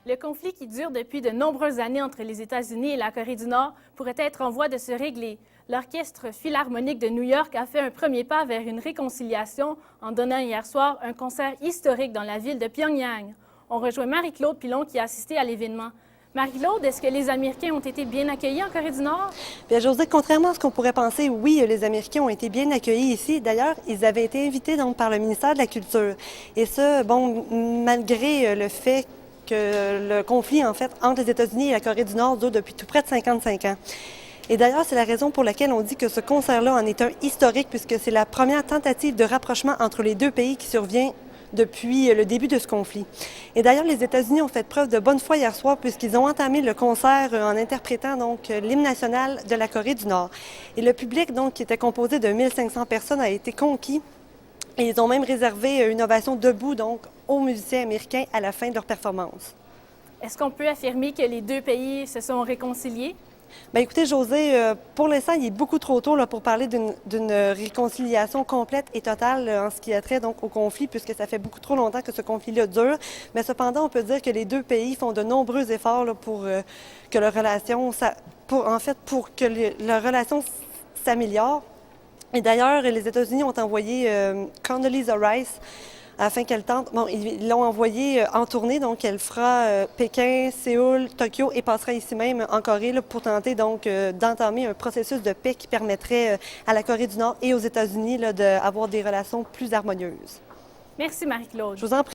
Le conflit qui dure depuis de nombreuses années entre les États-Unis et la Corée du Nord pourrait être en voie de se régler. L'Orchestre philharmonique de New York a fait un premier pas vers une réconciliation en donnant hier soir un concert historique dans la ville de Pyongyang. On rejoint Marie-Claude Pilon qui a assisté à l'événement. Marie-Claude, est-ce que les Américains ont été bien accueillis en Corée du Nord? Bien, j'ose dire, contrairement à ce qu'on pourrait penser, oui, les Américains ont été bien accueillis ici. D'ailleurs, ils avaient été invités donc par le ministère de la Culture. Et ça, bon, malgré le fait que le conflit, en fait, entre les États-Unis et la Corée du Nord dure depuis tout près de 55 ans. Et d'ailleurs, c'est la raison pour laquelle on dit que ce concert-là en est un historique, puisque c'est la première tentative de rapprochement entre les deux pays qui survient depuis le début de ce conflit. Et d'ailleurs, les États-Unis ont fait preuve de bonne foi hier soir puisqu'ils ont entamé le concert en interprétant donc l'hymne national de la Corée du Nord. Et le public, donc, qui était composé de 1500 personnes, a été conquis. Et ils ont même réservé une ovation debout donc aux musiciens américains à la fin de leur performance. Est-ce qu'on peut affirmer que les deux pays se sont réconciliés? Bien, écoutez, José, pour l'instant, il est beaucoup trop tôt là, pour parler d'une réconciliation complète et totale en ce qui a trait donc, au conflit, puisque ça fait beaucoup trop longtemps que ce conflit-là dure. Mais cependant, on peut dire que les deux pays font de nombreux efforts là, pour que leur relation, pour que leur relation s'améliore. Et d'ailleurs, les États-Unis ont envoyé Condoleezza Rice afin qu'elle tente. Bon, ils l'ont envoyée en tournée, donc elle fera Pékin, Séoul, Tokyo et passera ici même en Corée là, pour tenter donc d'entamer un processus de paix qui permettrait à la Corée du Nord et aux États-Unis d'avoir des relations plus harmonieuses. Merci Marie-Claude. Je vous en prie.